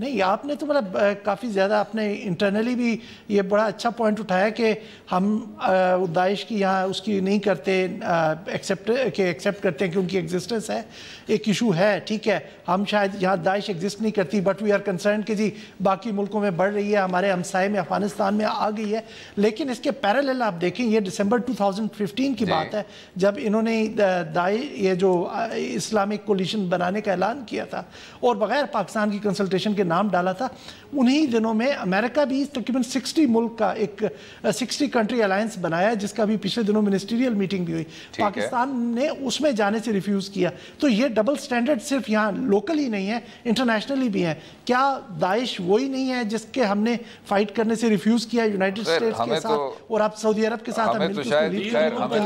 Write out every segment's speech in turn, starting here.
نہیں آپ نے تو مطلب کافی زیادہ اپنے انٹرنلی بھی یہ بڑا اچھا پوائنٹ اٹھایا کہ ہم داعش کی یہاں اس کی نہیں کرتے ایکسیپٹ کرتے ہیں کہ ان کی ایگزسٹنس ہے، ایک ایشو ہے، ٹھیک ہے، ہم شاید یہاں داعش ایگزسٹ نہیں کرتی بٹ وی آر کنسرنڈ کہ جی باقی ملکوں میں بڑھ رہی ہے، ہمارے ہمسائے میں افغانستان میں آ گئی ہے. لیکن اس کے پیرالل آپ دیکھیں یہ دسمبر 2015 کی بات ہے جب انہوں نے یہ جو اسلامک کولیشن بنانے کا اعلان کیا تھا اور بغیر پاکستان کی کنسلٹیشن کے نام ڈالا تھا. انہی دنوں میں امریکہ بھی تقریباً 60 ملک کا ایک 60 کنٹری الائنس بنایا جس کا بھی پچھلے دنوں منسٹریل میٹنگ بھی ہوئی. پاکستان نے اس میں جانے سے ریفیوز کیا. تو یہ ڈبل سٹینڈرڈ صرف یہاں لوکل ہی نہیں ہے، انٹرنیشنلی بھی ہے. کیا داعش وہی نہیں ہے جس کے ہم نے فائٹ کرنے سے ریفیوز کیا یونائٹڈ اسٹیٹس کے ساتھ اور آپ سعودی عرب کے ساتھ بن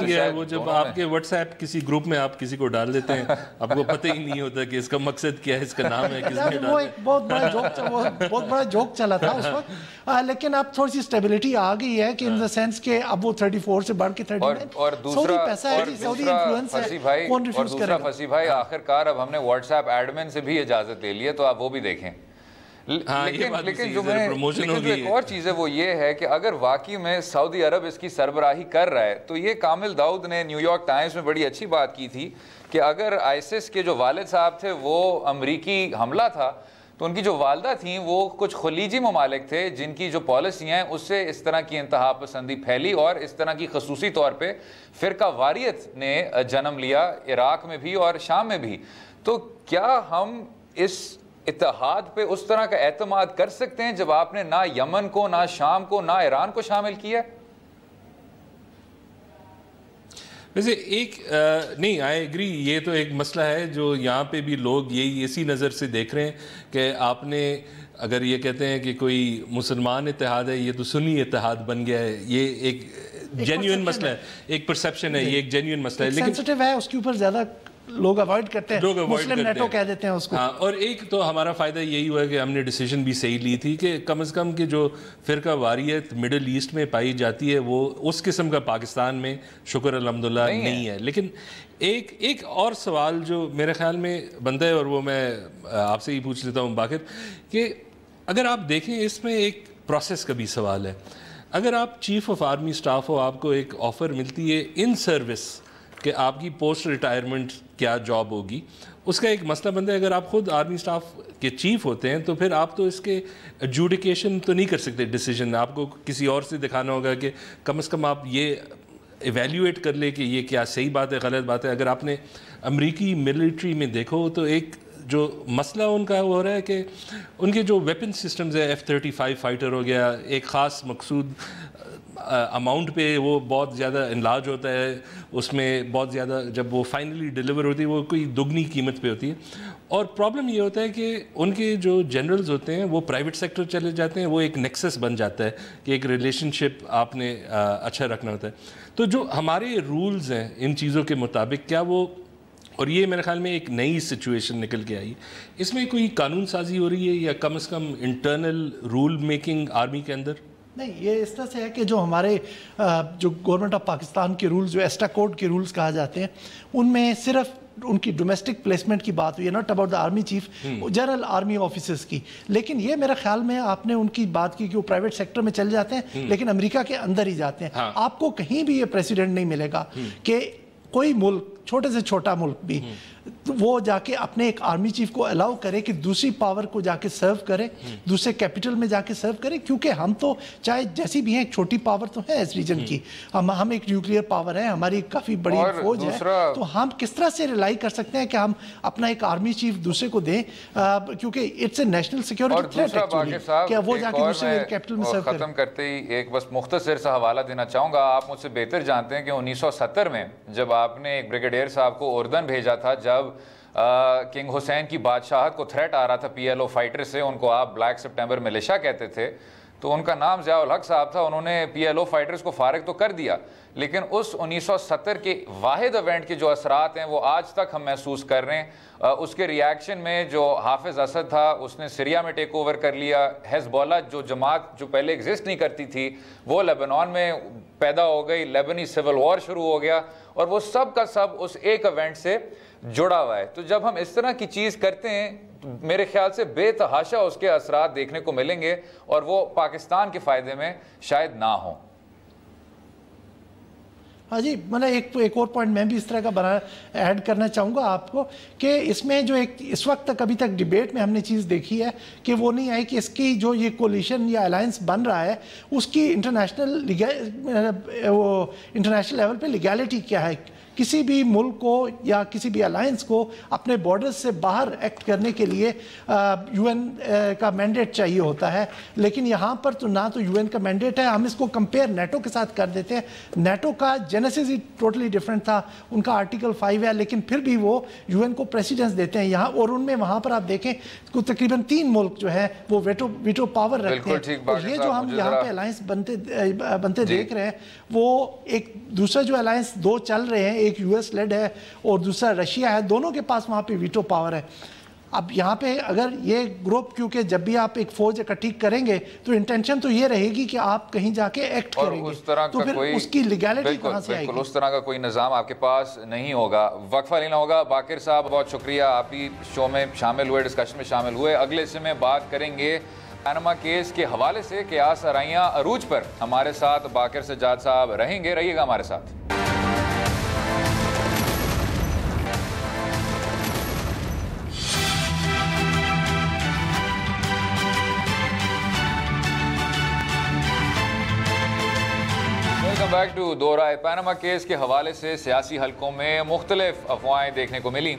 گیا ہے؟ وہ جب آپ کے واٹس ایپ کسی گروپ میں آپ کسی کو ڈال دیتے ہیں آپ کو پتہ ہی نہیں ہوتا کہ اس کا مقصد کیا ہے، اس کا نام ہے کس نے ڈالا. وہ ایک بہت بڑا جوک چلا تھا اس وقت، لیکن اب تھوڑی سی اسٹیبلٹی آ گئی ہے کہ ان دا سینس کہ اب وہ 34 سے بڑھ کے 39 اور دوسرا فصیح بھائی آخرکار اب ہم نے واٹس ایپ ایڈمن سے بھی اجازت لے لی ہے تو آپ وہ بھی دیکھیں. لیکن جو ایک اور چیز ہے وہ یہ ہے کہ اگر واقعی میں سعودی عرب اس کی سربراہی کر رہا ہے تو یہ کامل داؤد نے نیو یارک ٹائمز میں بڑی اچھی بات کی تھی کہ اگر آئیسس کے جو والد صاحب تھے وہ امریکی حملہ تھا تو ان کی جو والدہ تھیں وہ کچھ خلیجی ممالک تھے جن کی جو پالیسیاں ہیں اس سے اس طرح کی انتہا پسندی پھیلی اور اس طرح کی خصوصی طور پہ فرقہ واریت نے جنم لیا عراق میں بھی اور شام میں بھی. تو کیا ہم اس اتحاد پہ اس طرح کا اعتماد کر سکتے ہیں جب آپ نے نہ یمن کو، نہ شام کو، نہ ایران کو شامل کیا؟ ویسے ایک نہیں آئی ایگری، یہ تو ایک مسئلہ ہے جو یہاں پہ بھی لوگ یہی اسی نظر سے دیکھ رہے ہیں کہ آپ نے اگر یہ کہتے ہیں کہ کوئی مسلمان اتحاد ہے یہ تو سنی اتحاد بن گیا ہے، یہ ایک جینیون مسئلہ ہے، ایک پرسیپشن ہے، یہ ایک جینیون مسئلہ ہے، لیکن سینسٹیو ہے، اس کے اوپر زیادہ لوگ اوائڈ کرتے ہیں، مسلم نیٹو کہہ دیتے ہیں اس کو. ہاں، اور ایک تو ہمارا فائدہ یہی ہوا کہ ہم نے ڈیسیژن بھی صحیح لی تھی کہ کم از کم کہ جو فرقہ واریت مڈل ایسٹ میں پائی جاتی ہے وہ اس قسم کا پاکستان میں شکر الحمدللہ نہیں ہے. لیکن ایک اور سوال جو میرے خیال میں بنتا ہے اور وہ میں آپ سے ہی پوچھ لیتا ہوں باقر، کہ اگر آپ دیکھیں اس میں ایک پروسیس کا بھی سوال ہے. اگر آپ چیف آف آرمی اسٹاف ہو، آپ کو ایک آفر ملتی ہے ان سروس کہ آپ کی پوسٹ ریٹائرمنٹ کیا جاب ہوگی، اس کا ایک مسئلہ بنتا ہے. اگر آپ خود آرمی اسٹاف کے چیف ہوتے ہیں تو پھر آپ تو اس کے ایڈجوڈیکیشن تو نہیں کر سکتے ڈیسیجن، آپ کو کسی اور سے دکھانا ہوگا کہ کم از کم آپ یہ ایویلیویٹ کر لیں کہ یہ کیا صحیح بات ہے غلط بات ہے. اگر آپ نے امریکی ملٹری میں دیکھو تو ایک جو مسئلہ ان کا وہ ہو رہا ہے کہ ان کے جو ویپن سسٹمز ہے F-35 فائٹر ہو گیا، ایک خاص مقصود اماؤنٹ پہ وہ بہت زیادہ انلاج ہوتا ہے، اس میں بہت زیادہ جب وہ فائنلی ڈیلیور ہوتی ہے وہ کوئی دگنی قیمت پہ ہوتی ہے. اور پرابلم یہ ہوتا ہے کہ ان کے جو جنرلز ہوتے ہیں وہ پرائیویٹ سیکٹر چلے جاتے ہیں، وہ ایک نیکسس بن جاتا ہے کہ ایک ریلیشن شپ آپ نے اچھا رکھنا ہوتا ہے. تو جو ہمارے رولز ہیں ان چیزوں کے مطابق کیا وہ، اور یہ میرے خیال میں ایک نئی سچویشن نکل کے آئی، اس میں کوئی قانون سازی ہو رہی ہے یا کم از کم انٹرنل رول میکنگ آرمی کے اندر؟ نہیں، یہ اس طرح سے ہے کہ جو ہمارے جو گورنمنٹ آف پاکستان کے رولز، جو ایسٹا کوڈ کے رولز کہا جاتے ہیں، ان میں صرف ان کی ڈومیسٹک پلیسمنٹ کی بات ہوئی ہے، not about the army chief, general army officers کی. لیکن یہ میرے خیال میں آپ نے ان کی بات کی کہ وہ پرائیویٹ سیکٹر میں چل جاتے ہیں لیکن امریکہ کے اندر ہی جاتے ہیں. آپ کو کہیں بھی یہ پریسیڈنٹ نہیں ملے گا کہ کوئی ملک، چھوٹے سے چھوٹا ملک بھی، وہ جا کے اپنے ایک آرمی چیف کو الاؤ کرے کہ دوسری پاور کو جا کے سرو کرے، دوسرے کیپٹل میں جا کے سرو کرے. کیونکہ ہم تو چاہے جیسی بھی ہیں ایک چھوٹی پاور تو ہے اس ریجن کی، ہم ایک نیوکلیئر پاور ہے، ہماری کافی بڑی فوج ہے، تو ہم کس طرح سے ریلائی کر سکتے ہیں کہ ہم اپنا ایک آرمی چیف دوسرے کو دیں، کیونکہ it's a national security threat actually کہ وہ جا کے دوسرے کیپٹل میں سرو کرے. ختم کرتے ہی ایک بس مختصر سا حوالہ دینا چاہوں گا. آپ مجھ سے بہتر جانتے ہیں کہ 1970 میں جب آپ نے ایک بریگیڈیئر صاحب کو اردن بھیجا تھا، جب کنگ حسین کی بادشاہت کو تھریٹ آ رہا تھا PLO فائٹر سے، ان کو آپ بلیک سپٹمبر ملیشیا کہتے تھے، تو ان کا نام ضیاء الحق صاحب تھا. انہوں نے PLO فائٹرز کو فارغ تو کر دیا، لیکن اس 1970 کے واحد ایونٹ کے جو اثرات ہیں وہ آج تک ہم محسوس کر رہے ہیں. اس کے ریاکشن میں جو حافظ اسد تھا اس نے سیریا میں ٹیک اوور کر لیا، حزب اللہ جو جماعت جو پہلے ایگزسٹ نہیں کرتی تھی وہ لیبنان میں پیدا ہو گئی، لیبنی سول وار شروع ہو گیا، اور وہ سب کا سب اس ایک ایونٹ سے جڑا ہوا ہے. تو جب ہم اس طرح کی چیز کرتے ہیں میرے خیال سے بے تحاشا اس کے اثرات دیکھنے کو ملیں گے اور وہ پاکستان کے فائدے میں شاید نہ ہوں. ہاں جی، میں ایک اور پوائنٹ میں بھی اس طرح کا ایڈ کرنا چاہوں گا آپ کو کہ اس میں جو ایک اس وقت تک ابھی تک ڈیبیٹ میں ہم نے چیز دیکھی ہے کہ وہ نہیں آئی کہ اس کی جو یہ کولیشن یا الائنس بن رہا ہے اس کی انٹرنیشنل لیول پہ لیگیلٹی کیا ہے. کسی بھی ملک کو یا کسی بھی الائنس کو اپنے بارڈرز سے باہر ایکٹ کرنے کے لیے یو این کا مینڈیٹ چاہیے ہوتا ہے، لیکن یہاں پر تو نہ تو یو این کا مینڈیٹ ہے. ہم اس کو کمپیئر نیٹو کے ساتھ کر دیتے ہیں. نیٹو کا جینیسس ہی ٹوٹلی ڈیفرنٹ تھا، ان کا آرٹیکل 5 ہے، لیکن پھر بھی وہ یو این کو پریسیڈنس دیتے ہیں یہاں، اور ان میں وہاں پر آپ دیکھیں تقریباً 3 ملک جو ہے وہ ویٹو پاور رکھتے ہیں. اور یہ جو ہم یہاں پہ الائنس بنتے دیکھ رہے ہیں وہ ایک دوسرا جو الائنس 2 چل رہے ہیں، ایک یو ایس لیڈ ہے اور دوسرا رشیا ہے، دونوں کے پاس وہاں پہ ویٹو پاور ہے. اب یہاں پہ اگر یہ گروپ، کیونکہ جب بھی آپ ایک فوج اکٹھی کریں گے تو انٹینشن تو یہ رہے گی کہ آپ کہیں جا کے ایکٹ کریں گے، تو پھر اس کی لیگیلٹی کہاں سے آئے گی؟ بالکل اس طرح کا کوئی نظام آپ کے پاس نہیں ہوگا. وقفہ لینا ہوگا. باقر صاحب بہت شکریہ، آپ بھی شو میں شامل ہوئے، ڈسکشن میں شامل ہوئے. اگلے حصے میں بات کریں گے پاناما کیس کے حوالے سے کہ آرائیاں عروج پر. ہمارے ساتھ باقر سجاد صاحب رہیں گے، رہیے گا ہمارے ساتھ. Welcome back to Do Raaye. Panama case کے حوالے سے سیاسی حلقوں میں مختلف افواہیں دیکھنے کو ملی.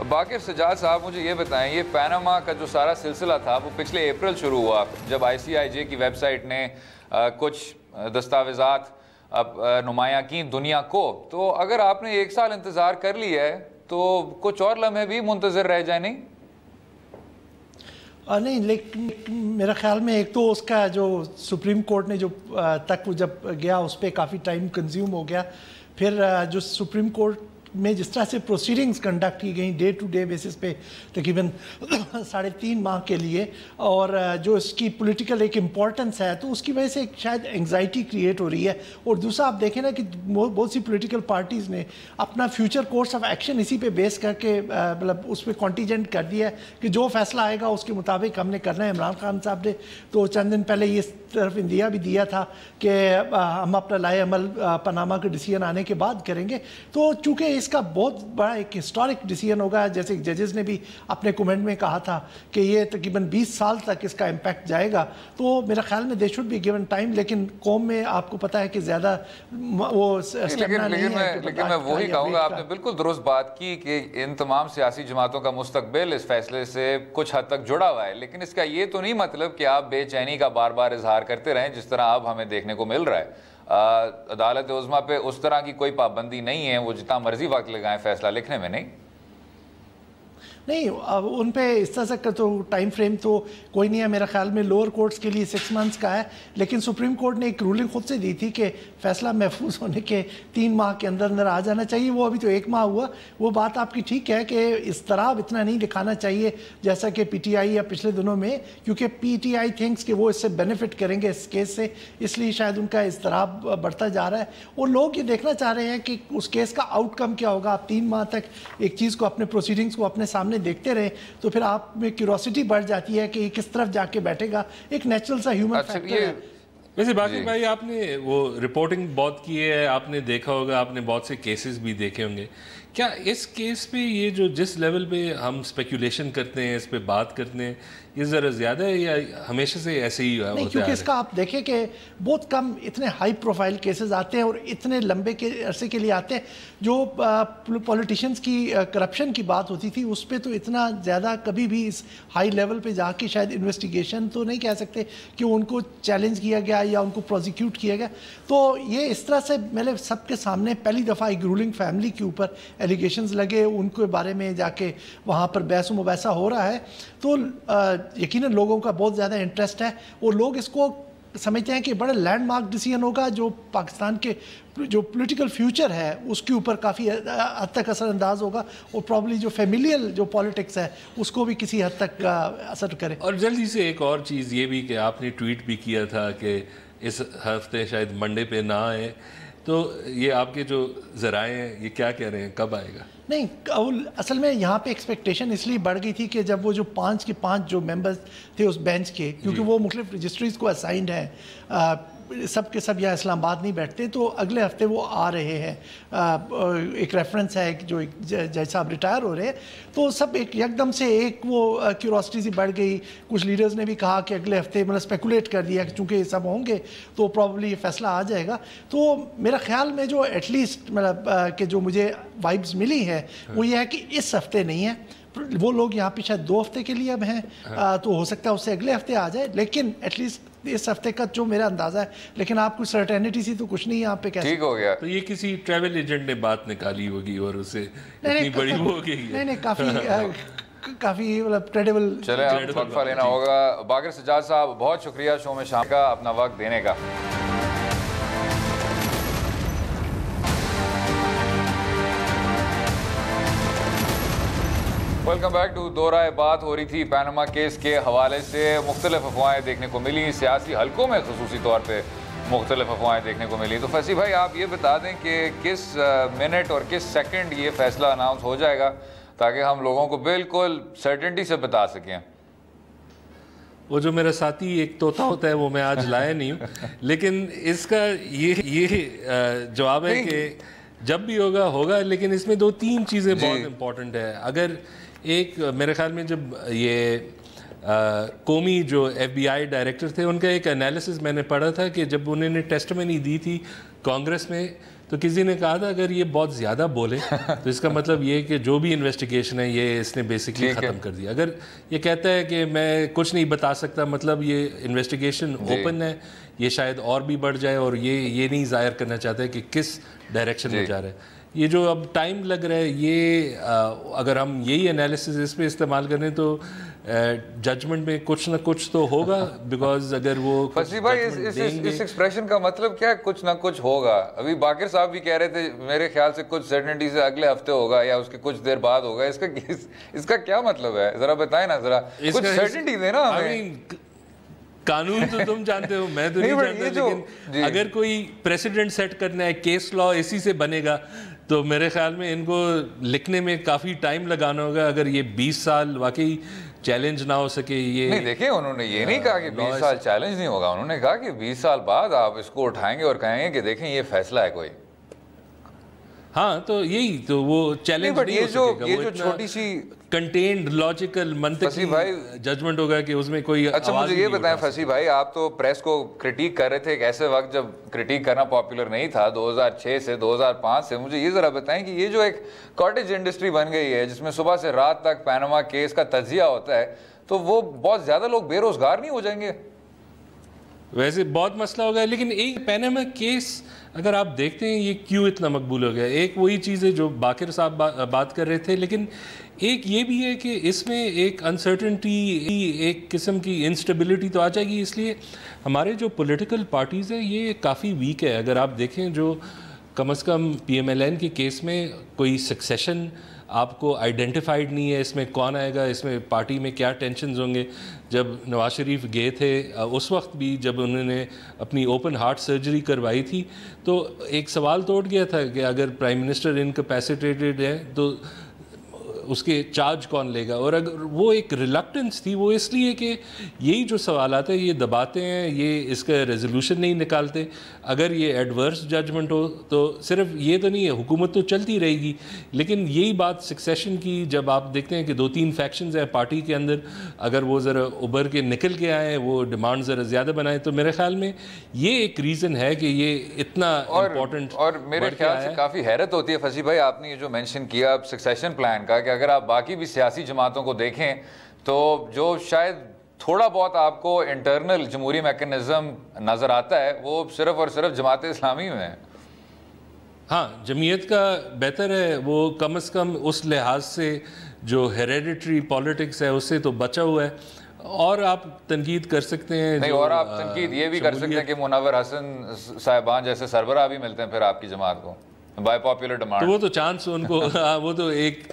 باقر سجاد صاحب مجھے یہ بتائیں، یہ پاناما کا جو سارا سلسلہ تھا وہ پچھلے اپریل شروع ہوا جب ICIJ کی ویب سائٹ نے کچھ دستاویزات نمایاں کی دنیا کو. تو اگر آپ نے 1 سال انتظار کر لیا ہے تو کچھ اور لمحے بھی منتظر رہ جائیں نہیں؟ نہیں، لیکن میرا خیال میں ایک تو اس کا جو سپریم کورٹ نے جو تک وہ جب گیا اس پہ کافی ٹائم کنزیوم ہو گیا. پھر جو سپریم کورٹ میں جس طرح سے پروسیڈنگز کنڈکٹ کی گئیں ڈے ٹو ڈے بیسس پہ تقریباً 3.5 ماہ کے لیے، اور جو اس کی پولیٹیکل ایک امپورٹنس ہے تو اس کی وجہ سے شاید انگزائٹی کریٹ ہو رہی ہے. اور دوسرا آپ دیکھیں نا کہ بہت سی پولیٹیکل پارٹیز نے اپنا فیوچر کورس آف ایکشن اسی پہ بیس کر کے مطلب اس پہ کانٹیجنٹ کر دیا ہے کہ جو فیصلہ آئے گا اس کے مطابق ہم نے کرنا ہے. عمران خان صاحب نے تو چند دن پہلے یہ طرف اندیا بھی دیا تھا کہ ہم اپنا لائے عمل پاناما کا ڈیسیژن آنے کے بعد کریں گے. تو چونکہ اس کا بہت بڑا ایک ہسٹورک ڈیسیژن ہوگا، جیسے ججز نے بھی اپنے کومنٹ میں کہا تھا کہ یہ تقریباً 20 سال تک اس کا امپیکٹ جائے گا، تو میرا خیال میں they should be given time. لیکن قوم میں آپ کو پتہ ہے کہ زیادہ وہ لیکن میں وہی کہوں گا، آپ نے بالکل درست بات کی کہ ان تمام سیاسی جماعتوں کا مستقبل اس فیصلے سے کچھ حد تک جڑا ہوا ہے، لیکن اس کا یہ تو نہیں مطلب کہ آپ بے چینی کا بار بار اظہار کرتے رہیں جس طرح اب ہمیں دیکھنے کو مل رہا ہے. عدالت عظمیٰ پہ اس طرح کی کوئی پابندی نہیں ہے، وہ جتنا مرضی وقت لگائیں فیصلہ لکھنے میں نہیں ان پہ اس طرح کا تو ٹائم فریم تو کوئی نہیں ہے. میرا خیال میں لوور کورٹس کے لیے 6 منتھس کا ہے، لیکن سپریم کورٹ نے ایک رولنگ خود سے دی تھی کہ فیصلہ محفوظ ہونے کے 3 ماہ کے اندر آ جانا چاہیے. وہ ابھی تو 1 ماہ ہوا. وہ بات آپ کی ٹھیک ہے کہ اضطراب اتنا نہیں دکھانا چاہیے جیسا کہ PTI یا پچھلے دنوں میں، کیونکہ PTI تھنکس کہ وہ اس سے بینیفٹ کریں گے اس کیس سے، اس لیے شاید ان کا اضطراب بڑھتا جا رہا ہے. اور لوگ یہ دیکھنا چاہ رہے ہیں کہ اس کیس کا آؤٹ کم کیا ہوگا. آپ 3 ماہ تک ایک چیز کو اپنے پروسیڈنگز کو اپنے سامنے دیکھتے رہے تو پھر آپ میں کیوروسٹی بڑھ جاتی ہے کہ یہ کس طرف جا کے بیٹھے گا. ایک نیچرل سا ہیومن فیکٹر ہے. ویسے باقی بھائی آپ نے وہ رپورٹنگ بہت کی ہے، آپ نے دیکھا ہوگا، آپ نے بہت سے کیسز بھی دیکھے ہوں گے. کیا اس کیس پہ یہ جو جس لیول پہ ہم اسپیکولیشن کرتے ہیں، اس پہ بات کرتے ہیں، یہ ذرا زیادہ ہے یا ہمیشہ سے ایسے ہی ہوتا ہے؟ کیونکہ اس کا آپ دیکھیں کہ بہت کم اتنے ہائی پروفائل کیسز آتے ہیں اور اتنے لمبے کے عرصے کے لیے آتے ہیں. جو پولیٹیشنز کی کرپشن کی بات ہوتی تھی اس پہ تو اتنا زیادہ کبھی بھی اس ہائی لیول پہ جا کے شاید انویسٹیگیشن تو نہیں کہہ سکتے کہ ان کو چیلنج کیا گیا یا ان کو پروزیکیوٹ کیا گیا. تو یہ اس طرح سے میں نے سب کے سامنے پہلی دفعہ ایک رولنگ فیملی کے اوپر ایلیگیشنز لگے، ان کے بارے میں جا کے وہاں پر بحث و مباحثہ ہو رہا ہے. تو یقیناً لوگوں کا بہت زیادہ انٹرسٹ ہے اور لوگ اس کو سمجھتے ہیں کہ بڑا لینڈ مارک ڈیسیژن ہوگا جو پاکستان کے جو پولیٹیکل فیوچر ہے اس کے اوپر کافی حد تک اثر انداز ہوگا اور پرابلی جو فیملیل جو پالیٹکس ہے اس کو بھی کسی حد تک اثر کرے. اور جلدی سے ایک اور چیز یہ بھی کہ آپ نے ٹویٹ بھی کیا تھا کہ اس ہفتے شاید منڈے پہ نہ آئے، تو یہ آپ کے جو ذرائع ہیں یہ کیا کہہ رہے ہیں کب آئے گا؟ نہیں، اصل میں یہاں پہ ایکسپیکٹیشن اس لیے بڑھ گئی تھی کہ جب وہ جو 5 کے 5 جو ممبرز تھے اس بینچ کے، کیونکہ وہ مختلف رجسٹریز کو اسائنڈ ہیں، سب کے سب یہاں اسلام آباد نہیں بیٹھتے، تو اگلے ہفتے وہ آ رہے ہیں۔ ایک ریفرنس ہے جو ایک جج صاحب ریٹائر ہو رہے ہیں، تو سب ایک یکدم سے ایک وہ کیوروسٹی سی بڑھ گئی۔ کچھ لیڈرز نے بھی کہا کہ اگلے ہفتے، مطلب اسپیکولیٹ کر دیا کہ چونکہ یہ سب ہوں گے تو پرابلی یہ فیصلہ آ جائے گا۔ تو میرا خیال میں جو ایٹ لیسٹ مطلب کہ جو مجھے وائبز ملی ہے وہ یہ ہے کہ اس ہفتے نہیں ہے، وہ لوگ یہاں پہ شاید 2 ہفتے کے لیے اب ہیں، تو ہو سکتا ہے اس سے اگلے ہفتے آ جائے، لیکن ایٹ لیسٹ اس ہفتے کا جو میرا اندازہ ہے، لیکن آپ کو سرٹینٹی سی تو کچھ نہیں یہاں پہ کیسے ٹھیک ہو گیا۔ تو یہ کسی ٹریول ایجنٹ نے بات نکالی ہوگی اور اسے اتنی بڑی وہ ہو گئی ہے۔ نہیں کافی مطلب کریڈیبل۔ چلیں اب وقفہ لینا ہوگا۔ باقر سجاد صاحب بہت شکریہ شو میں شام کا اپنا وقت دینے کا۔ ویلکم بیک ٹو دو رائے۔ بات ہو رہی تھی پیناما کیس کے حوالے سے، مختلف افواہیں دیکھنے کو ملی، سیاسی حلقوں میں خصوصی طور پہ مختلف افواہیں دیکھنے کو ملی۔ تو فیصل بھائی آپ یہ بتا دیں کہ کس منٹ اور کس سیکنڈ یہ فیصلہ اناؤنس ہو جائے گا تاکہ ہم لوگوں کو بالکل سرٹنٹی سے بتا سکیں۔ وہ جو میرا ساتھی ایک طوطا ہوتا ہے وہ میں آج لایا نہیں ہوں، لیکن اس کا یہ جواب ہے کہ جب بھی ہوگا، لیکن اس میں 2-3 چیزیں بہت امپورٹنٹ ہے۔ اگر ایک میرے خیال میں جب یہ قومی جو FBI ڈائریکٹر تھے ان کا ایک انالیسس میں نے پڑھا تھا کہ جب انہوں نے ٹیسٹمنی دی تھی کانگریس میں تو کسی نے کہا تھا اگر یہ بہت زیادہ بولے تو اس کا مطلب یہ کہ جو بھی انویسٹیگیشن ہے یہ اس نے بیسکلی ختم کر دیا۔ اگر یہ کہتا ہے کہ میں کچھ نہیں بتا سکتا، مطلب یہ انویسٹیگیشن اوپن ہے، یہ شاید اور بھی بڑھ جائے، اور یہ نہیں ظاہر کرنا چاہتا ہے کہ کس ڈائریکشن میں جا رہا ہے۔ یہ جو اب ٹائم لگ رہا ہے، یہ اگر ہم یہی انالیسس اس پہ استعمال کریں تو ججمنٹ میں کچھ نہ کچھ تو ہوگا، بیکاز اگر وہ فصیح بھائی اس ایکسپریشن کا مطلب کیا ہے کچھ نہ کچھ ہوگا؟ ابھی باقر صاحب بھی کہہ رہے تھے میرے خیال سے کچھ سرٹنٹی سے اگلے ہفتے ہوگا یا اس کے کچھ دیر بعد ہوگا، اس کا کیا مطلب ہے؟ ذرا بتائیں نا، ذرا کچھ سرٹنٹی دیں نا ہمیں۔ قانون تو تم جانتے ہو، میں تو نہیں جانتا، لیکن اگر کوئی پریسیڈنٹ سیٹ کرنا ہے، کیس لا اسی سے بنے گا، تو میرے خیال میں ان کو لکھنے میں کافی ٹائم لگانا ہوگا۔ اگر یہ 20 سال واقعی چیلنج نہ ہو سکے، یہ نہیں دیکھیں انہوں نے یہ نہیں کہا کہ 20 سال چیلنج نہیں ہوگا، انہوں نے کہا کہ 20 سال بعد آپ اس کو اٹھائیں گے اور کہیں گے کہ دیکھیں یہ فیصلہ ہے کوئی۔ ہاں تو یہی تو وہ چیلنج نہیں ہو سکے گا، یہ جو چھوٹی سی کنٹینڈ لاجیکل منطقی ججمنٹ ہوگا کہ اس میں کوئی آواز نہیں۔ اچھا مجھے یہ بتائیں فصیح بھائی، آپ تو پریس کو کرٹیک کر رہے تھے ایک ایسے وقت جب کرٹیک کرنا پاپولر نہیں تھا، 2006 سے 2005 سے، مجھے یہ ذرا بتائیں کہ یہ جو ایک کاٹیج انڈسٹری بن گئی ہے جس میں صبح سے رات تک پیناما کیس کا تجزیہ ہوتا ہے، تو وہ بہت زیادہ لوگ بے روزگار نہیں ہو جائیں گے؟ ویسے بہت مسئلہ ہوگا، لیکن ایک پیناما کیس اگر آپ دیکھتے ہیں یہ کیوں اتنا مقبول ہو گیا، ایک وہی چیز ہے جو باقر صاحب بات کر رہے تھے، لیکن ایک یہ بھی ہے کہ اس میں ایک انسرٹنٹی، ایک قسم کی انسٹیبلٹی تو آ جائے گی، اس لیے ہمارے جو پولیٹیکل پارٹیز ہیں یہ کافی ویک ہے۔ اگر آپ دیکھیں جو کم از کم PMLN کے کیس میں کوئی سکسیشن آپ کو آئیڈینٹیفائڈ نہیں ہے، اس میں کون آئے گا، اس میں پارٹی میں کیا ٹینشنز ہوں گے۔ جب نواز شریف گئے تھے اس وقت بھی جب انہوں نے اپنی اوپن ہارٹ سرجری کروائی تھی تو ایک سوال تو اٹھ گیا تھا کہ اگر پرائم منسٹر انکیپیسیٹیٹڈ ہے تو اس کے چارج کون لے گا، اور اگر وہ ایک ریلکٹنس تھی وہ اس لیے کہ یہی جو سوالات ہیں یہ دباتے ہیں، یہ اس کا ریزولوشن نہیں نکالتے۔ اگر یہ ایڈورس ججمنٹ ہو تو صرف یہ تو نہیں ہے، حکومت تو چلتی رہے گی، لیکن یہی بات سکسیشن کی جب آپ دیکھتے ہیں کہ 2-3 فیکشنز ہیں پارٹی کے اندر، اگر وہ ذرا ابھر کے نکل کے آئیں، وہ ڈیمانڈ ذرا زیادہ بنائیں، تو میرے خیال میں یہ ایک ریزن ہے کہ یہ اتنا امپورٹنٹ۔ اور میرے خیال سے کافی حیرت ہوتی ہے فصیح بھائی، آپ نے یہ جو مینشن کیا سکسیشن پلان کا، کہ اگر آپ باقی بھی سیاسی جماعتوں کو دیکھیں تو جو شاید تھوڑا بہت آپ کو انٹرنل جمہوری میکنزم نظر آتا ہے وہ صرف اور صرف جماعت اسلامی میں ہے۔ ہاں جمعیت کا بہتر ہے، وہ کم از کم اس لحاظ سے جو ہیریڈیٹری پالیٹکس ہے اس سے تو بچا ہوا ہے، اور آپ تنقید کر سکتے ہیں نہیں، اور آپ تنقید یہ بھی کر سکتے ہیں کہ منور حسن صاحبان جیسے سربراہ بھی ملتے ہیں پھر آپ کی جماعت کو بائی پاپولر ڈیمانڈ، تو وہ تو چانس ان کو وہ تو ایک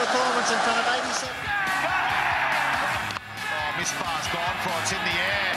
performance in front of 87. Oh, miss pass gone for it's in the air.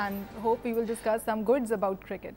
and hope we will discuss some goods about cricket.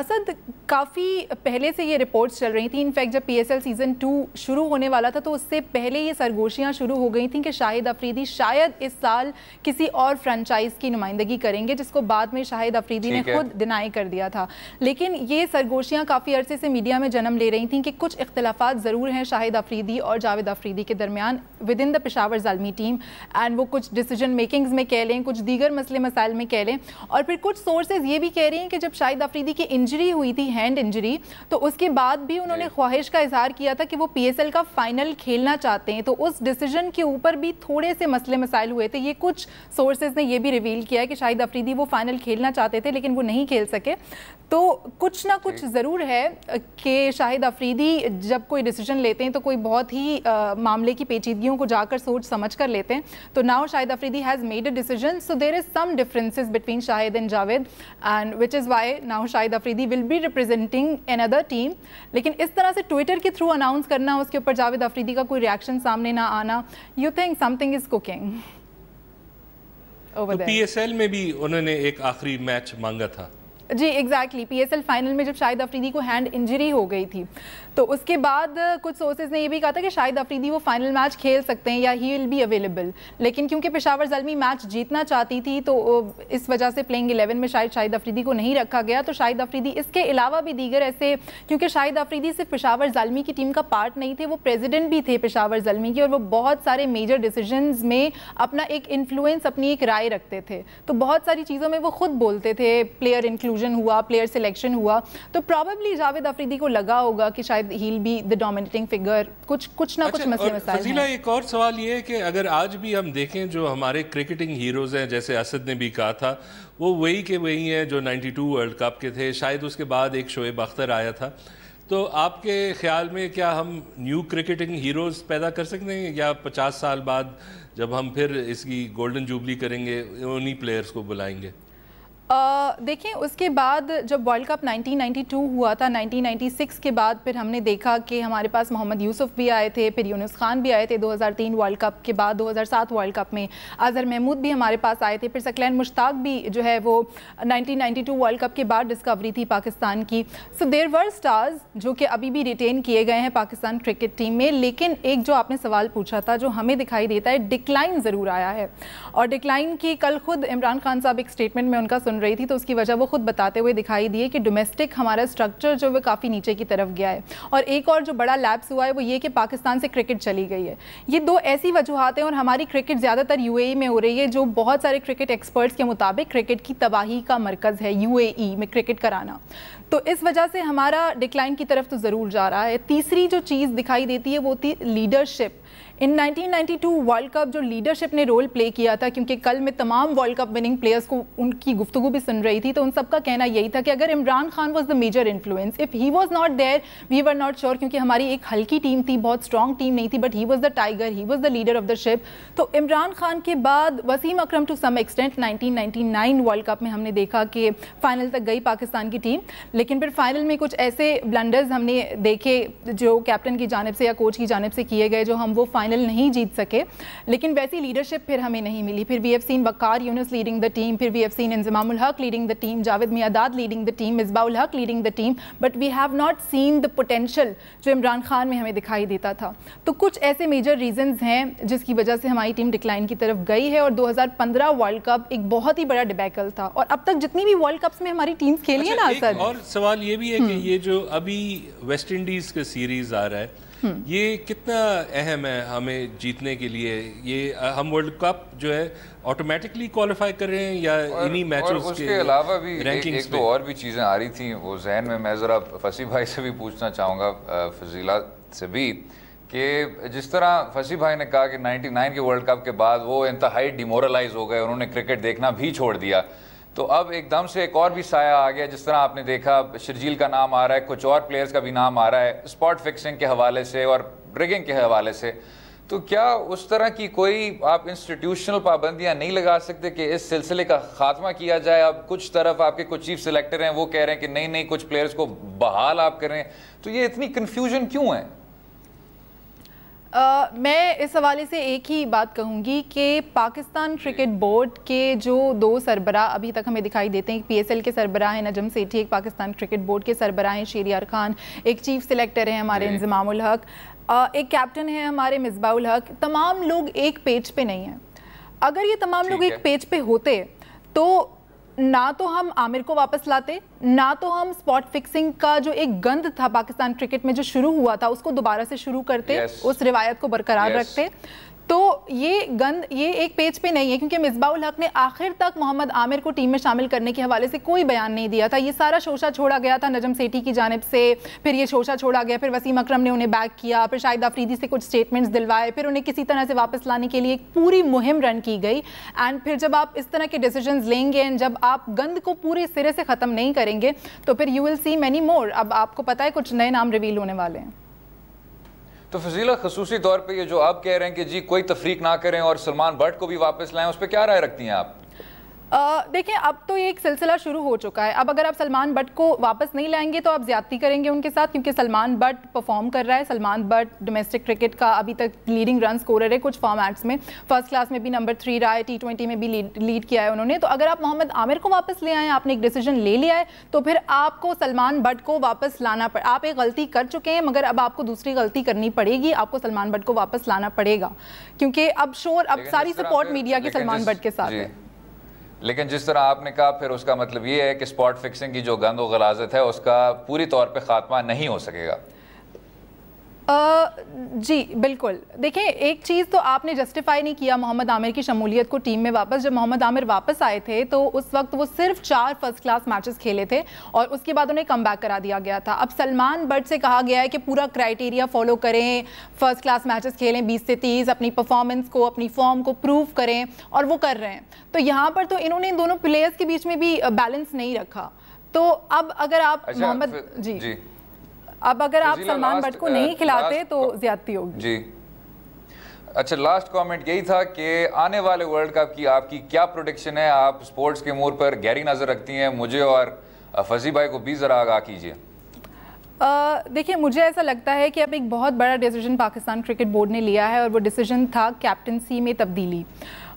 Asad کافی پہلے سے یہ رپورٹس چل رہی تھیں. انفیکٹ جب PSL سیزن 2 شروع ہونے والا تھا تو اس سے پہلے یہ سرگوشیاں شروع ہو گئی تھیں کہ شاہد افریدی شاید اس سال کسی اور فرنچائز کی نمائندگی کریں گے, جس کو بعد میں شاہد افریدی نے خود ڈینائی کر دیا تھا. لیکن یہ سرگوشیاں کافی عرصے سے میڈیا میں جنم لے رہی تھیں کہ کچھ اختلافات ضرور ہیں شاہد افریدی اور جاوید افریدی کے درمیان with in the Peshawar Zalmi team, and وہ کچھ ڈیسیجن میکنگز میں کہہ لیں, کچھ دیگر مسئلے مسائل میں کہہ لیں. اور پھر کچھ سورسز یہ بھی کہہ رہی ہیں کہ جب شاہد افریدی کی انجری ہوئی تھی, ہینڈ انجری, تو اس کے بعد بھی انہوں نے خواہش کا اظہار کیا تھا کہ وہ PSL کا فائنل کھیلنا چاہتے ہیں, تو اس ڈیسیجن کے اوپر بھی تھوڑے سے مسئلے مسائل ہوئے تھے. یہ کچھ سورسز نے یہ بھی ریویل کیا ہے کہ شاہد افریدی وہ فائنل کھیلنا چاہتے تھے لیکن وہ نہیں کھیل سکے. تو کچھ نہ کچھ ضرور ہے کہ شاہد افریدی جب کوئی ڈیسیجن لیتے ہیں تو کوئی بہت ہی معاملے کی پیچیدگیوں کو جا کر سوچ سمجھ کر لیتے ہیں. تو now Shahid Afridi has made a decision, so there is some differences between Shahid and Javed, and which is why now Shahid Afridi will be representing another team. لیکن اس طرح سے ٹویٹر کے تھرو اناؤنس کرنا, اس کے اوپر جاوید افریدی کا کوئی ریاکشن سامنے نہ آنا, you think some thing is cooking over there. PSL میں بھی انہوں نے ایک آخری میچ مانگا تھا. جی ایگزیکٹلی, PSL فائنل میں جب شاہد افریدی کو ہینڈ انجری ہو گئی تھی تو اس کے بعد کچھ سورسز نے یہ بھی کہا تھا کہ شاہد افریدی وہ فائنل میچ کھیل سکتے ہیں یا ہی ول بی اویلیبل, لیکن کیونکہ پشاور زلمی میچ جیتنا چاہتی تھی تو اس وجہ سے پلینگ 11 میں شاہد افریدی کو نہیں رکھا گیا. تو شاہد افریدی اس کے علاوہ بھی دیگر ایسے, کیونکہ شاہد افریدی صرف پشاور زلمی کی ٹیم کا پارٹ نہیں تھے, وہ پریزیڈنٹ بھی تھے پشاور زلمی کی, اور وہ بہت سارے میجر ڈیسیجنز میں اپنا ایک انفلوئنس, اپنی ایک رائے رکھتے تھے. تو بہت ساری چیزوں میں وہ خود بولتے تھے, پلیئر انکلوژن ہوا, پلیئر سلیکشن ہوا, تو پرابیبلی جاوید افریدی کو لگا ہوگا کہ شاید he'll be the dominating figure. کچھ نہ کچھ مسئلے مسائل ہیں. فضیلہ, ایک اور سوال یہ ہے کہ اگر آج بھی ہم دیکھیں جو ہمارے کرکٹنگ ہیروز ہیں, جیسے اسد نے بھی کہا تھا, وہ وہی کے وہی ہیں جو 92 ورلڈ کپ کے تھے, شاید اس کے بعد ایک شعیب اختر آیا تھا. تو آپ کے خیال میں کیا ہم نیو کرکٹنگ ہیروز پیدا کر سکتے ہیں, یا 50 سال بعد جب ہم پھر اس کی گولڈن جوبلی کریں گے انہی پلیئرز کو بلائیں گے؟ دیکھیں اس کے بعد جب ورلڈ کپ 1992 ہوا تھا, 1996 کے بعد پھر ہم نے دیکھا کہ ہمارے پاس محمد یوسف بھی آئے تھے, پھر یونس خان بھی آئے تھے 2003 ورلڈ کپ کے بعد, 2007 ورلڈ کپ میں اظہر محمود بھی ہمارے پاس آئے تھے, پھر ثقلین مشتاق بھی جو ہے وہ 1992 ورلڈ کپ کے بعد ڈسکوری تھی پاکستان کی. سو دیر ور اسٹارز جو کہ ابھی بھی ریٹین کیے گئے ہیں پاکستان کرکٹ ٹیم میں. لیکن ایک جو آپ نے سوال پوچھا تھا جو ہمیں دکھائی دیتا ہے, ڈکلائن ضرور آیا ہے, اور ڈکلائن کی کل خود عمران خان صاحب ایک اسٹیٹمنٹ میں ان کا سن رہی تھی تو اس کی وجہ وہ خود بتاتے ہوئے دکھائی دیے کہ ڈومیسٹک ہمارا اسٹرکچر جو وہ کافی نیچے کی طرف گیا ہے. اور ایک اور جو بڑا لیپس ہوا ہے وہ یہ کہ پاکستان سے کرکٹ چلی گئی ہے. یہ دو ایسی وجوہات ہیں, اور ہماری کرکٹ زیادہ تر UAE میں ہو رہی ہے, جو بہت سارے کرکٹ ایکسپرٹس کے مطابق کرکٹ کی تباہی کا مرکز ہے UAE میں کرکٹ کرانا. تو اس وجہ سے ہمارا ڈکلائن کی طرف تو ضرور جا رہا ہے. تیسری جو چیز دکھائی دیتی ہے وہ تھی لیڈرشپ. ان 1992 ورلڈ کپ جو لیڈرشپ نے رول پلے کیا تھا, کیونکہ کل میں تمام ورلڈ کپ وننگ پلیئرز کو ان کی گفتگو بھی سن رہی تھی, تو ان سب کا کہنا یہی تھا کہ اگر Imran Khan was the major influence, if he was not there we were not sure, کیونکہ ہماری ایک ہلکی ٹیم تھی, بہت اسٹرانگ ٹیم نہیں تھی, but he was the tiger, he was the leader of the ship. تو عمران خان کے بعد Wasim Akram to some extent 1999 World Cup میں ہم نے دیکھا کہ فائنل تک گئی پاکستان کی ٹیم, لیکن پھر فائنل میں کچھ ایسے بلنڈرز ہم نے دیکھے جو کیپٹن کی جانب سے یا کوچ کی جانب سے کیے گئے, جو ہم وہ فائنل نہیں جیت سکے. لیکن ویسی لیڈرشپ پھر ہمیں نہیں ملی. پھر we have seen Waqar Younis leading the team, پھر we have seen Inzamam ul-Haq leading the team, Javed Miandad leading the team, Misbah ul-Haq leading the team, but we have not seen the potential جو عمران خان میں ہمیں دکھائی دیتا تھا. تو کچھ ایسے میجر ریزنز ہیں جس کی وجہ سے ہماری ٹیم ڈکلائن کی طرف گئی ہے, اور 2015 ورلڈ کپ ایک بہت ہی بڑا ڈیبیکل تھا, اور اب تک جتنی بھی ورلڈ کپس میں ہماری ٹیمز کھیلی ہیں نا. ایک اور سوال یہ بھی ہے کہ یہ جو ابھی ویسٹ انڈیز کا سیریز آ رہا ہے, یہ کتنا اہم ہے ہمیں جیتنے کے لیے؟ یہ ہم ورلڈ کپ جو ہے آٹومیٹکلی کوالیفائی کر رہے ہیں یا انہی میچز کے علاوہ بھی ایک دو اور بھی چیزیں آ رہی تھیں وہ ذہن میں. میں ذرا فصیح بھائی سے بھی پوچھنا چاہوں گا, فضیلہ سے بھی, کہ جس طرح فصیح بھائی نے کہا کہ 99 کے ورلڈ کپ کے بعد وہ انتہائی ڈیمورلائز ہو گئے, انہوں نے کرکٹ دیکھنا بھی چھوڑ دیا. تو اب ایک دم سے ایک اور بھی سایہ آ گیا, جس طرح آپ نے دیکھا شرجیل کا نام آ رہا ہے, کچھ اور پلیئرز کا بھی نام آ رہا ہے اسپاٹ فکسنگ کے حوالے سے اور ریگنگ کے حوالے سے. تو کیا اس طرح کی کوئی آپ انسٹیٹیوشنل پابندیاں نہیں لگا سکتے کہ اس سلسلے کا خاتمہ کیا جائے؟ اب کچھ طرف آپ کے کچھ چیف سلیکٹر ہیں وہ کہہ رہے ہیں کہ نہیں کچھ پلیئرز کو بحال آپ کریں, تو یہ اتنی کنفیوژن کیوں ہے؟ میں اس حوالے سے ایک ہی بات کہوں گی کہ پاکستان کرکٹ بورڈ کے جو 2 سربراہ ابھی تک ہمیں دکھائی دیتے ہیں، پی ایس ایل کے سربراہ ہیں نجم سیٹھی، ایک پاکستان کرکٹ بورڈ کے سربراہ ہیں شہریار خان، ایک چیف سلیکٹر ہیں ہمارے انضمام الحق، ایک کیپٹن ہیں ہمارے مصباح الحق، تمام لوگ ایک پیج پہ نہیں ہیں. اگر یہ تمام لوگ ایک پیج پہ ہوتے تو نہ تو ہم عامر کو واپس لاتے، نہ تو ہم سپاٹ فکسنگ کا جو ایک گند تھا پاکستان کرکٹ میں جو شروع ہوا تھا اس کو دوبارہ سے شروع کرتے، اس روایت کو برقرار رکھتے. تو یہ گند یہ ایک پیج پہ نہیں ہے، کیونکہ مصباح الحق نے آخر تک محمد عامر کو ٹیم میں شامل کرنے کے حوالے سے کوئی بیان نہیں دیا تھا. یہ سارا شوشہ چھوڑا گیا تھا نجم سیٹھی کی جانب سے، پھر یہ شوشہ چھوڑا گیا، پھر وسیم اکرم نے انہیں بیک کیا، پھر شاہد آفریدی سے کچھ سٹیٹمنٹس دلوائے، پھر انہیں کسی طرح سے واپس لانے کے لیے ایک پوری مہم رن کی گئی. اینڈ پھر جب آپ اس طرح کے ڈیسیجنز لیں گے، جب آپ گند کو پورے سرے سے ختم نہیں کریں گے تو پھر you will see many more. اب آپ کو پتہ ہے کچھ نئے نام ریویل ہونے والے ہیں. تو فضیلہ خصوصی طور پہ یہ جو آپ کہہ رہے ہیں کہ جی کوئی تفریق نہ کریں اور سلمان بٹ کو بھی واپس لائیں، اس پہ کیا رائے رکھتی ہیں آپ؟ دیکھیں اب تو یہ ایک سلسلہ شروع ہو چکا ہے. اب اگر آپ سلمان بٹ کو واپس نہیں لائیں گے تو آپ زیادتی کریں گے ان کے ساتھ، کیونکہ سلمان بٹ پرفارم کر رہا ہے. سلمان بٹ ڈومیسٹک کرکٹ کا ابھی تک لیڈنگ رن سکورر ہے کچھ فارمیٹس میں، فرسٹ کلاس میں بھی نمبر 3 رہا ہے، T20 میں بھی لیڈ کیا ہے انہوں نے. تو اگر آپ محمد عامر کو واپس لے آئیں، آپ نے ایک ڈیسیجن لے لیا ہے، تو پھر آپ کو سلمان بٹ کو واپس لانا آپ ایک غلطی کر چکے ہیں مگر اب آپ کو دوسری غلطی کرنی پڑے گی. آپ کو سلمان بٹ کو واپس لانا پڑے گا، کیونکہ اب ساری سپورٹ میڈیا کے سلمان بٹ کے ساتھ ہے. لیکن جس طرح آپ نے کہا پھر اس کا مطلب یہ ہے کہ سپاٹ فکسنگ کی جو گند و غلاظت ہے اس کا پوری طور پہ خاتمہ نہیں ہو سکے گا. جی بالکل. دیکھیں ایک چیز تو آپ نے جسٹیفائی نہیں کیا محمد عامر کی شمولیت کو ٹیم میں واپس. جب محمد عامر واپس آئے تھے تو اس وقت وہ صرف 4 فرسٹ کلاس میچز کھیلے تھے اور اس کے بعد انہیں کم بیک کرا دیا گیا تھا. اب سلمان بٹ سے کہا گیا ہے کہ پورا کرائٹیریا فالو کریں، فرسٹ کلاس میچز کھیلیں 20 سے 30، اپنی پرفارمنس کو اپنی فارم کو پروو کریں، اور وہ کر رہے ہیں. تو یہاں پر تو انہوں نے ان دونوں پلیئرز کے بیچ میں بھی بیلنس نہیں رکھا. تو اب اگر آپ محمد اب اگر آپ سلمان بٹ کو نہیں کھلاتے تو زیادتی ہوگی. جی اچھا، لاسٹ کامنٹ یہی تھا کہ آنے والے ورلڈ کپ کی آپ کی کیا پروڈکشن ہے؟ آپ سپورٹس کے امور پر گہری نظر رکھتی ہیں، مجھے اور فضی بھائی کو بھی ذرا آگاہ کیجیے. دیکھیں مجھے ایسا لگتا ہے کہ اب ایک بہت بڑا ڈیسیجن پاکستان کرکٹ بورڈ نے لیا ہے، اور وہ ڈیسیجن تھا کیپٹنسی میں تبدیلی،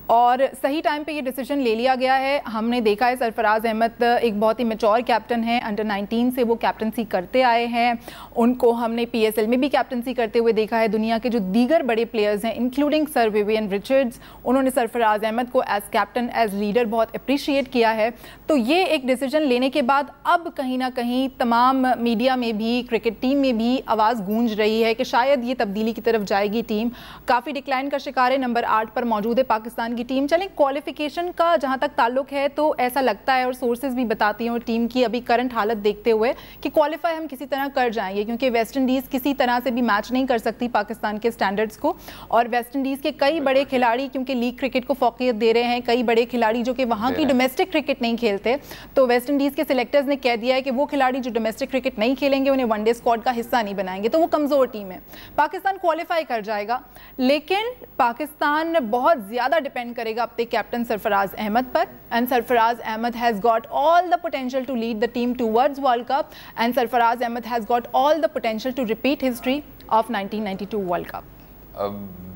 اور صحیح ٹائم پہ یہ ڈیسیجن لے لیا گیا ہے. ہم نے دیکھا ہے سرفراز احمد ایک بہت ہی میچور کیپٹن ہیں، انڈر 19 سے وہ کیپٹنسی کرتے آئے ہیں. ان کو ہم نے پی ایس ایل میں بھی کیپٹنسی کرتے ہوئے دیکھا ہے. دنیا کے جو دیگر بڑے پلیئرز ہیں انکلوڈنگ سر ویوین رچرڈز، انہوں نے سرفراز احمد کو ایز کیپٹن ایز لیڈر بہت اپریشیٹ کیا ہے. تو یہ ایک ڈیسیجن لینے کے بعد اب کہیں نہ کہیں تمام میڈیا میں بھی کرکٹ ٹیم میں بھی آواز گونج رہی ہے کہ شاید یہ تبدیلی کی طرف جائے گی. ٹیم کافی ڈکلائن کا شکار ہے، نمبر 8 پر موجود ہے پاکستان کی ٹیم. چلیں کوالیفیکیشن کا جہاں تک تعلق ہے تو ایسا لگتا ہے اور سورسز بھی بتاتی ہیں اور ٹیم کی ابھی کرنٹ حالت دیکھتے ہوئے کہ کوالیفائی ہم کسی طرح کر جائیں گے، کیونکہ ویسٹ انڈیز کسی طرح سے بھی میچ نہیں کر سکتی پاکستان کے سٹینڈرڈز کو. اور ویسٹ انڈیز کے کئی بڑے کھلاڑی کیونکہ لیگ کرکٹ کو فوقیت دے رہے ہیں، کئی بڑے کھلاڑی جو کہ وہاں کی ڈومیسٹک کرکٹ نہیں کھیلتے، تو ویسٹ انڈیز کے سلیکٹرز نے کہہ دیا ہے کہ وہ کھلاڑی جو ڈومیسٹک کرکٹ نہیں کھیلیں گے انہیں ون ڈے اسکواڈ کا حصہ نہیں بنائیں گے. تو وہ کمزور ٹیم ہے. پاکستان کوالیفائی کر جائے گا، لیکن پاکستان بہت زیادہ ڈیپینڈ کرے گا اپنے کیپٹن سرفراز احمد پر. And Sarfraz Ahmed has got all the potential to lead the team towards World Cup, and Sarfraz Ahmed has got all the potential to repeat history of 1992 World Cup.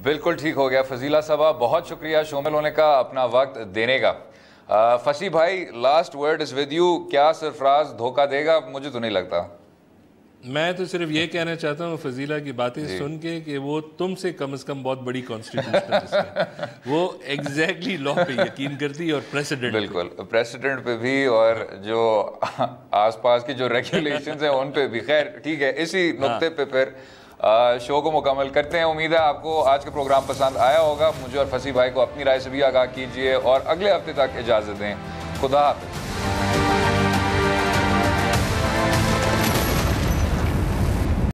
بالکل ٹھیک ہو گیا فضیلہ صاحبہ، بہت شکریہ شامل ہونے کا، اپنا وقت دینے کا. فصیح بھائی last word is with you. کیا سرفراز دھوکہ دے گا؟ مجھے تو نہیں لگتا. میں تو صرف یہ کہنا چاہتا ہوں فضیلہ کی باتیں سن کے کہ وہ تم سے کم از کم بہت بڑی کانسٹیٹیوشنلسٹ ہے. وہ ایگزیکٹلی لا پہ یقین کرتی ہے اور پریسیڈنٹ. بالکل پریسیڈنٹ پہ بھی، اور جو آس پاس کی جو ریگولیشنز ہیں ان پہ بھی. خیر ٹھیک ہے، اسی نقطے پہ پھر شو کو مکمل کرتے ہیں. امید ہے آپ کو آج کا پروگرام پسند آیا ہوگا. مجھے اور فصیح بھائی کو اپنی رائے سے بھی آگاہ کیجیے اور اگلے ہفتے تک اجازت دیں. خدا حافظ.